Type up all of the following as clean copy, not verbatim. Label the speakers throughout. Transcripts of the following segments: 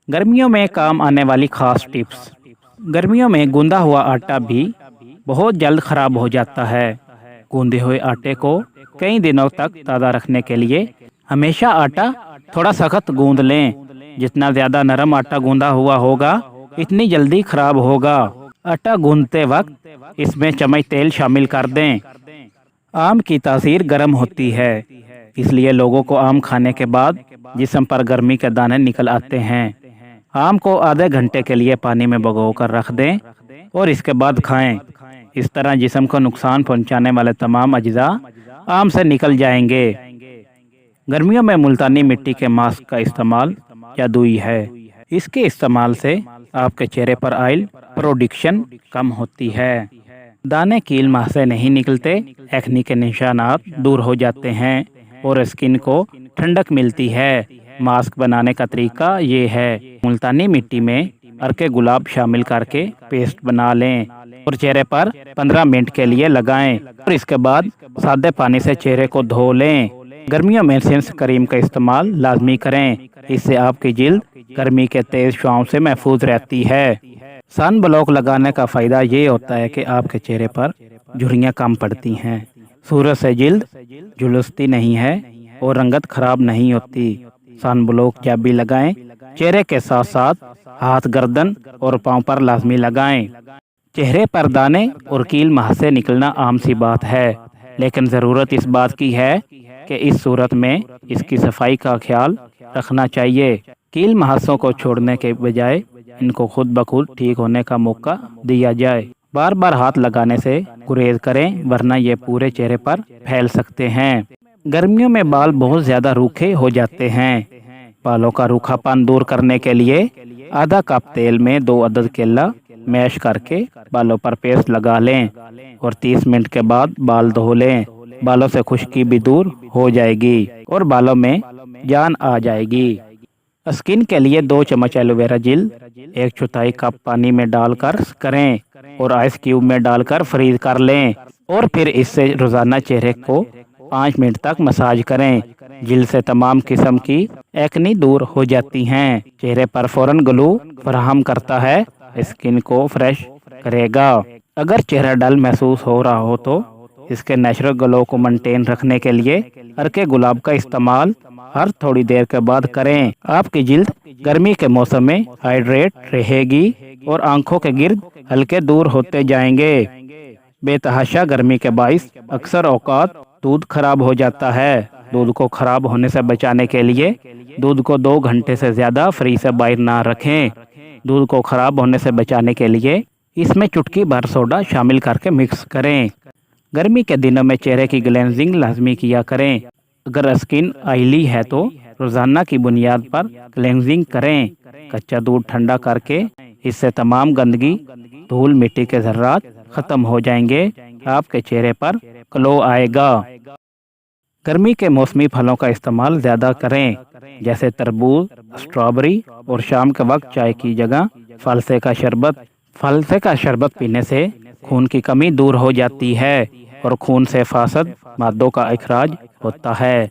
Speaker 1: गर्मियों में काम आने वाली खास टिप्स। गर्मियों में गूंदा हुआ आटा भी बहुत जल्द खराब हो जाता है। गूंदे हुए आटे को कई दिनों तक ताज़ा रखने के लिए हमेशा आटा थोड़ा सख्त गूंद लें। जितना ज़्यादा नरम आटा गूंदा हुआ होगा इतनी जल्दी खराब होगा। आटा गूंदते वक्त इसमें चम्मच तेल शामिल कर दें। आम की तासीर गर्म होती है, इसलिए लोगों को आम खाने के बाद जिस्म पर गर्मी के दाने निकल आते हैं। आम को आधे घंटे के लिए पानी में भिगोकर रख दें और इसके बाद खाएं। इस तरह जिस्म को नुकसान पहुंचाने वाले तमाम अज्जा आम से निकल जाएंगे। गर्मियों में मुल्तानी मिट्टी के मास्क का इस्तेमाल जादुई है। इसके इस्तेमाल से आपके चेहरे पर ऑयल प्रोडक्शन कम होती है, दाने कील माह से नहीं निकलते, एक्ने के निशानात दूर हो जाते हैं और स्किन को ठंडक मिलती है। मास्क बनाने का तरीका ये है। मुल्तानी मिट्टी में अर्के गुलाब शामिल करके पेस्ट बना लें और चेहरे पर 15 मिनट के लिए लगाएं और इसके बाद सादे पानी से चेहरे को धो लें। गर्मियों में सेंस क्रीम का इस्तेमाल लाजमी करें, इससे आपकी जिल्द गर्मी के तेज छांव से महफूज रहती है। सन ब्लॉक लगाने का फ़ायदा ये होता है कि आपके चेहरे पर झुर्रियाँ कम पड़ती हैं, सूरज से जिल्द झुलसती नहीं है और रंगत खराब नहीं होती। सन ब्लॉक जब भी लगाएं, चेहरे के साथ साथ हाथ, गर्दन और पाँव पर लाजमी लगाएं। चेहरे पर दाने और कील माह से निकलना आम सी बात है, लेकिन ज़रूरत इस बात की है कि इस सूरत में इसकी सफाई का ख्याल रखना चाहिए। कील महासों को छोड़ने के बजाय इनको खुद ब खुद ठीक होने का मौका दिया जाए। बार बार हाथ लगाने से गुरेज करें, वरना ये पूरे चेहरे पर फैल सकते हैं। गर्मियों में बाल बहुत ज़्यादा रूखे हो जाते हैं। बालों का रूखापन दूर करने के लिए आधा कप तेल में 2 अदद केला मैश करके बालों पर पेस्ट लगा लें और 30 मिनट के बाद बाल धो लें। बालों से खुश्की भी दूर हो जाएगी और बालों में जान आ जाएगी। स्किन के लिए 2 चम्मच एलोवेरा जेल 1/4 कप पानी में डालकर करें और आइस क्यूब में डालकर फ्रीज कर लें और फिर इससे रोजाना चेहरे को 5 मिनट तक मसाज करें। जेल से तमाम किस्म की एक्ने दूर हो जाती हैं। चेहरे पर फौरन ग्लो फराहम करता है, स्किन को फ्रेश करेगा। अगर चेहरा डल महसूस हो रहा हो तो इसके नेचुरल ग्लो को मेंटेन रखने के लिए अर्के गुलाब का इस्तेमाल हर थोड़ी देर के बाद करें। आपकी जिल्द गर्मी के मौसम में हाइड्रेट रहेगी और आंखों के गिर्द हल्के दूर होते जाएंगे। बेतहाशा गर्मी के बाइस अक्सर औकात दूध खराब हो जाता है। दूध को खराब होने से बचाने के लिए दूध को 2 घंटे से ज़्यादा फ्रीज से बाहर ना रखें। दूध को खराब होने से बचाने के लिए इसमें चुटकी भर सोडा शामिल करके मिक्स करें। गर्मी के दिनों में चेहरे की क्लेंजिंग लाजमी किया करें। अगर स्किन ऑयली है तो रोजाना की बुनियाद पर क्लेंजिंग करें। कच्चा दूध ठंडा करके इससे तमाम गंदगी, धूल, मिट्टी के ज़र्रात खत्म हो जाएंगे। आपके चेहरे पर ग्लो आएगा। गर्मी के मौसमी फलों का इस्तेमाल ज़्यादा करें, जैसे तरबूज, स्ट्रॉबेरी और शाम के वक्त चाय की जगह फलसे का शरबत। फलसे का शरबत पीने से खून की कमी दूर हो जाती है और खून से फासद मादों का इखराज होता है।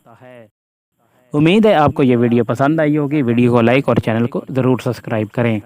Speaker 1: उम्मीद है आपको ये वीडियो पसंद आई होगी। वीडियो को लाइक और चैनल को ज़रूर सब्सक्राइब करें।